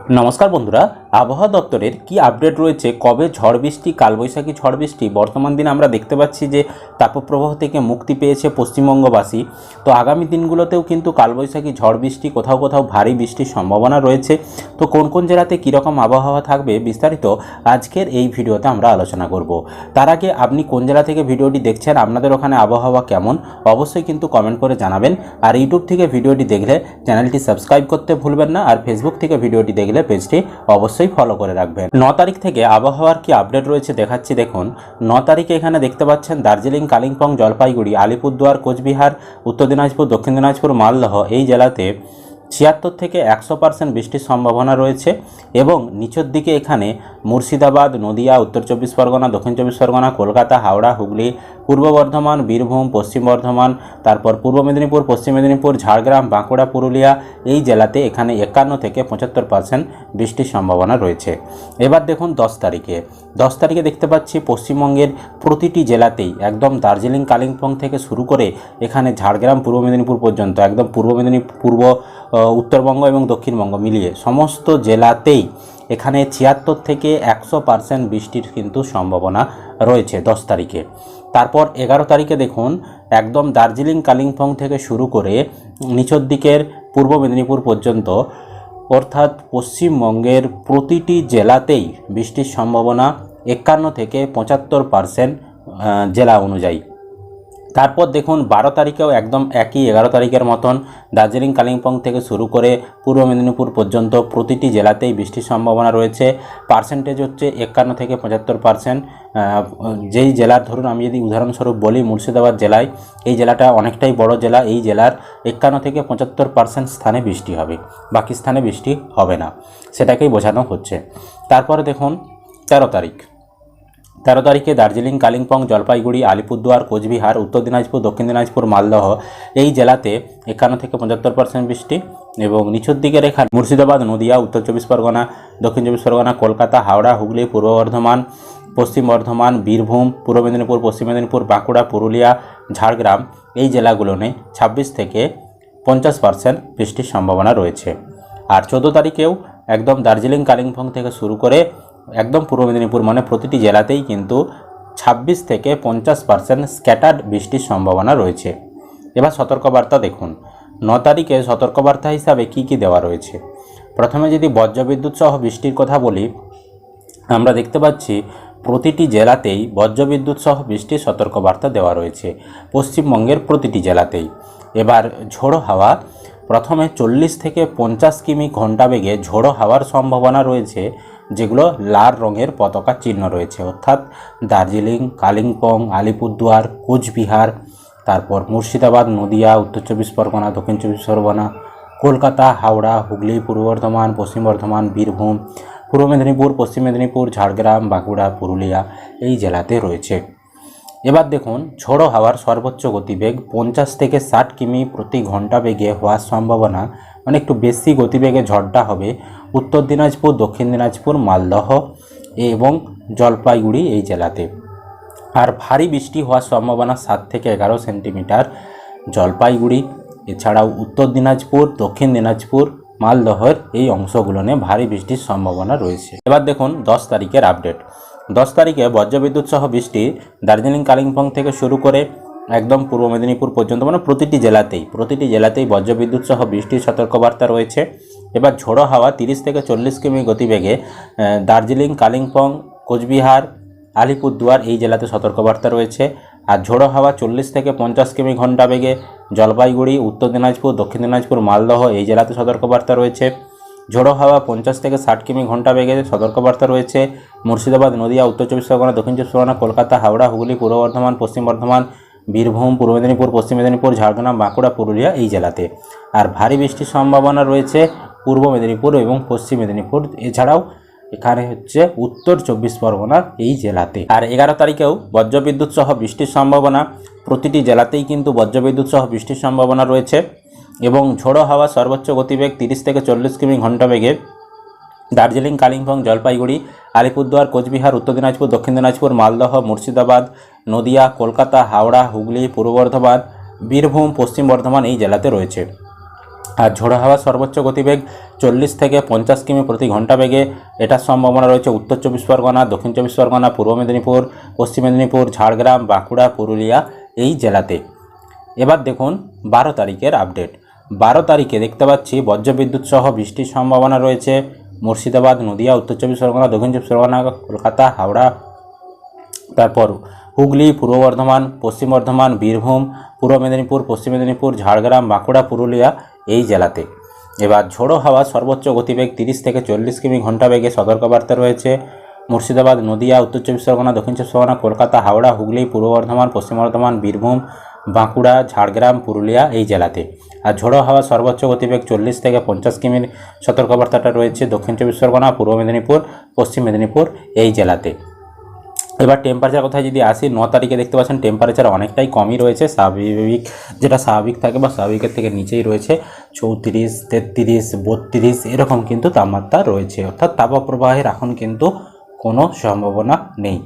নমস্কার বন্ধুরা, আবহাওয়া দপ্তরের কি আপডেট রয়েছে, কবে ঝড় বৃষ্টি, কালবৈশাখী ঝড় বৃষ্টি। বর্তমান দিনে আমরা দেখতে পাচ্ছি যে তাপপ্রবাহ থেকে মুক্তি পেয়েছে পশ্চিমবঙ্গবাসী। তো আগামী দিনগুলোতেও কিন্তু কালবৈশাখী ঝড় বৃষ্টি, কোথাও কোথাও ভারী বৃষ্টির সম্ভাবনা রয়েছে। তো কোন কোন জেলাতে কীরকম আবহাওয়া থাকবে বিস্তারিত আজকের এই ভিডিওতে আমরা আলোচনা করব। তার আগে আপনি কোন জেলা থেকে ভিডিওটি দেখছেন, আপনাদের ওখানে আবহাওয়া কেমন, অবশ্যই কিন্তু কমেন্ট করে জানাবেন। আর ইউটিউব থেকে ভিডিওটি দেখলে চ্যানেলটি সাবস্ক্রাইব করতে ভুলবেন না, আর ফেসবুক থেকে ভিডিওটি দেখলে পেজটি অবশ্যই ফলো করে রাখবেন। 9 তারিখ থেকে আবহাওয়ার কি আপডেট রয়েছে দেখাচ্ছি। দেখুন, 9 তারিখে এখানে দেখতে পাচ্ছেন দার্জিলিং, কালিম্পং, জলপাইগুড়ি, আলিপুরদুয়ার, কোচবিহার, উত্তর দিনাজপুর, দক্ষিণ দিনাজপুর, মালদহ এই জেলাতে 76 থেকে 100% বৃষ্টির সম্ভাবনা রয়েছে। এবং নিচের দিকে এখানে মুর্শিদাবাদ, নদিয়া, উত্তর চব্বিশ পরগনা, দক্ষিণ চব্বিশ পরগনা, কলকাতা, হাওড়া, হুগলি, পূর্ব বর্ধমান, বীরভূম, পশ্চিম বর্ধমান, তারপর পূর্ব মেদিনীপুর, পশ্চিম মেদিনীপুর, ঝাড়গ্রাম, বাঁকুড়া, পুরুলিয়া এই জেলাতে এখানে 51 থেকে 75% বৃষ্টির সম্ভাবনা রয়েছে। এবার দেখুন 10 তারিখে দেখতে পাচ্ছি পশ্চিমবঙ্গের প্রতিটি জেলাতেই একদম দার্জিলিং, কালিম্পং থেকে শুরু করে এখানে ঝাড়গ্রাম, পূর্ব মেদিনীপুর পর্যন্ত, একদম উত্তরবঙ্গ এবং দক্ষিণবঙ্গ মিলিয়ে সমস্ত জেলাতেই এখানে 76 থেকে 100% বৃষ্টির কিন্তু সম্ভাবনা রয়েছে 10 তারিখে। তারপর 11 তারিখে দেখুন একদম দার্জিলিং, কালিম্পং থেকে শুরু করে নিচের দিকের পূর্ব মেদিনীপুর পর্যন্ত, অর্থাৎ পশ্চিমবঙ্গের প্রতিটি জেলাতেই বৃষ্টির সম্ভাবনা 51 থেকে 75% জেলা অনুযায়ী। তারপর দেখুন 12 তারিখেও একদম একই 11 তারিখের মতন দার্জিলিং, কালিম্পং থেকে শুরু করে পূর্ব মেদিনীপুর পর্যন্ত প্রতিটি জেলাতেই বৃষ্টির সম্ভাবনা রয়েছে। পার্সেন্টেজ হচ্ছে 51 থেকে 75%। যেই জেলার, ধরুন আমি যদি উদাহরণস্বরূপ বলি, মুর্শিদাবাদ জেলায়, এই জেলাটা অনেকটাই বড় জেলা, এই জেলার 51 থেকে 75% স্থানে বৃষ্টি হবে, বাকি স্থানে বৃষ্টি হবে না, সেটাকেই বোঝানো হচ্ছে। তারপরে দেখুন 13 তারিখে দার্জিলিং, কালিম্পং, জলপাইগুড়ি, আলিপুরদুয়ার, কোচবিহার, উত্তর দিনাজপুর, দক্ষিণ দিনাজপুর, মালদহ এই জেলাতে 51 থেকে 75% বৃষ্টি। এবং নিচের দিকে রেখা মুর্শিদাবাদ, নদিয়া, উত্তর চব্বিশ পরগনা, দক্ষিণ চব্বিশ পরগনা, কলকাতা, হাওড়া, হুগলি, পূর্ব বর্ধমান, পশ্চিম বর্ধমান, বীরভূম, পূর্ব মেদিনীপুর, পশ্চিম মেদিনীপুর, বাঁকুড়া, পুরুলিয়া, ঝাড়গ্রাম এই জেলাগুলোনে 26 থেকে 50% বৃষ্টির সম্ভাবনা রয়েছে। আর 14 তারিখেও একদম দার্জিলিং, কালিম্পং থেকে শুরু করে একদম পূর্ব মেদিনীপুর, মানে প্রতিটি জেলাতেই কিন্তু 26 থেকে 50% স্ক্যাটার্ড বৃষ্টির সম্ভাবনা রয়েছে। এবার সতর্কবার্তা দেখুন, 9 তারিখে সতর্কবার্তা হিসাবে কি কি দেওয়া রয়েছে। প্রথমে যদি বজ্রবিদ্যুৎ সহ বৃষ্টির কথা বলি, আমরা দেখতে পাচ্ছি প্রতিটি জেলাতেই বজ্রবিদ্যুৎ সহ বৃষ্টির সতর্কবার্তা দেওয়া রয়েছে, পশ্চিমবঙ্গের প্রতিটি জেলাতেই। এবার ঝোড়ো হাওয়া, প্রথমে 40 থেকে 50 কিমি ঘন্টা বেগে ঝোড়ো হাওয়ার সম্ভাবনা রয়েছে, যেগুলো লাল রঙের পতাকা চিহ্ন রয়েছে, অর্থাৎ দার্জিলিং, কালিম্পং, আলিপুরদুয়ার, কোচবিহার, তারপর মুর্শিদাবাদ, নদিয়া, উত্তর চব্বিশ পরগনা, দক্ষিণ চব্বিশ পরগনা, কলকাতা, হাওড়া, হুগলি, পূর্ব বর্ধমান, পশ্চিম বর্ধমান, বীরভূম, পূর্ব মেদিনীপুর, পশ্চিম মেদিনীপুর, ঝাড়গ্রাম, বাঁকুড়া, পুরুলিয়া এই জেলাতে রয়েছে। এবার দেখুন ঝোড়ো হাওয়ার সর্বোচ্চ গতিবেগ 50 থেকে 60 কিমি প্রতি ঘন্টা বেগে হওয়ার সম্ভাবনা, মানে একটু বেশি গতিবেগে ঝড়টা হবে উত্তর দিনাজপুর, দক্ষিণ দিনাজপুর, মালদহ এবং জলপাইগুড়ি এই জেলাতে। আর ভারী বৃষ্টি হওয়ার সম্ভাবনা 7 থেকে 11 সেন্টিমিটার জলপাইগুড়ি, এছাড়াও উত্তর দিনাজপুর, দক্ষিণ দিনাজপুর, মালদহের এই অংশগুলোনে ভারী বৃষ্টির সম্ভাবনা রয়েছে। এবার দেখুন 10 তারিখের আপডেট। 10 তারিখে বজ্রবিদ্যুৎ সহ বৃষ্টি দার্জিলিং, কালিম্পং থেকে শুরু করে একদম পূর্ব মেদিনীপুর পর্যন্ত, মানে প্রতিটি জেলাতেই বজ্রবিদ্যুৎ সহ বৃষ্টির সতর্কবার্তা রয়েছে। এবার ঝোড়ো হাওয়া 30 থেকে 40 কিমি গতিবেগে দার্জিলিং, কালিম্পং, কোচবিহার, আলিপুরদুয়ার এই জেলাতে সতর্কবার্তা রয়েছে। আর ঝোড়ো হাওয়া 40 থেকে 50 কিমি ঘন্টা বেগে জলপাইগুড়ি, উত্তর দিনাজপুর, দক্ষিণ দিনাজপুর, মালদহ এই জেলাতে সতর্কবার্তা রয়েছে। ঝোড়ো হাওয়া 50 থেকে 60 কিমি ঘন্টা বেগে সতর্কবার্তা রয়েছে মুর্শিদাবাদ, নদিয়া, উত্তর চব্বিশ পরগনা, দক্ষিণ চব্বিশ পরগনা, কলকাতা, হাওড়া, হুগলি, পূর্ব বর্ধমান, পশ্চিম বর্ধমান, বীরভূম, পূর্ব মেদিনীপুর, পশ্চিম মেদিনীপুর, ঝাড়গ্রাম, বাঁকুড়া, পুরুলিয়া এই জেলাতে। আর ভারী বৃষ্টির সম্ভাবনা রয়েছে পূর্ব মেদিনীপুর এবং পশ্চিম মেদিনীপুর, এছাড়াও এখানে হচ্ছে উত্তর চব্বিশ পরগনা এই জেলাতে। আর 11 তারিখেও বজ্রবিদ্যুৎ সহ বৃষ্টির সম্ভাবনা, প্রতিটি জেলাতেই কিন্তু বজ্রবিদ্যুৎ সহ বৃষ্টির সম্ভাবনা রয়েছে। এবং ঝোড়ো হাওয়া সর্বোচ্চ গতিবেগ 30 থেকে 40 কিমি ঘন্টা বেগে দার্জিলিং, কালিম্পং, জলপাইগুড়ি, আলিপুরদুয়ার, কোচবিহার, উত্তর দিনাজপুর, দক্ষিণ দিনাজপুর, মালদহ, মুর্শিদাবাদ, নদিয়া, কলকাতা, হাওড়া, হুগলি, পূর্ব বর্ধমান, বীরভূম, পশ্চিম বর্ধমান এই জেলাতে রয়েছে। আর ঝোড়ো হাওয়া সর্বোচ্চ গতিবেগ 40 থেকে 50 কিমি প্রতি ঘন্টা বেগে এটার সম্ভাবনা রয়েছে উত্তর চব্বিশ পরগনা, দক্ষিণ চব্বিশ পরগনা, পূর্ব মেদিনীপুর, পশ্চিম মেদিনীপুর, ঝাড়গ্রাম, বাঁকুড়া, পুরুলিয়া এই জেলাতে। এবার দেখুন 12 তারিখের আপডেট। 12 তারিখে দেখতে পাচ্ছি বজ্রবিদ্যুৎ সহ বৃষ্টির সম্ভাবনা রয়েছে মুর্শিদাবাদ, নদিয়া, উত্তর চব্বিশ পরগনা, দক্ষিণ চব্বিশ পরগনা, কলকাতা, হাওড়া, তারপর হুগলি, পূর্ব বর্ধমান, পশ্চিম বর্ধমান, বীরভূম, পূর্ব মেদিনীপুর, পশ্চিম মেদিনীপুর, ঝাড়গ্রাম, বাঁকুড়া, পুরুলিয়া এই জেলাতে। এবার ঝোড়ো হাওয়া সর্বোচ্চ গতিবেগ 30 থেকে 40 কিমি ঘন্টা বেগে সতর্কবার্তা রয়েছে মুর্শিদাবাদ, নদিয়া, উত্তর চব্বিশ পরগনা, দক্ষিণ চব্বিশ পরগনা, কলকাতা, হাওড়া, হুগলি, পূর্ব বর্ধমান, পশ্চিম বর্ধমান, বীরভূম, বাঁকুড়া, ঝাড়গ্রাম, পুরুলিয়া এই জেলাতে। আর ঝোড়ো হাওয়া সর্বোচ্চ গতিবেগ 40 থেকে 50 কিমির সতর্কবার্তাটা রয়েছে দক্ষিণ চব্বিশ পরগনা, পূর্ব মেদিনীপুর, পশ্চিম মেদিনীপুর এই জেলাতে। এবার টেম্পারেচার কোথায় যদি আসি, 9 তারিখে দেখতে পাচ্ছেন টেম্পারেচার অনেকটাই কমই রয়েছে, স্বাভাবিক যেটা স্বাভাবিক থাকে বা স্বাভাবিকের থেকে নিচেই রয়েছে। 34, 33, 32 এরকম কিন্তু তাপমাত্রা রয়েছে, অর্থাৎ তাপপ্রবাহের এখন কিন্তু কোনো সম্ভাবনা নেই।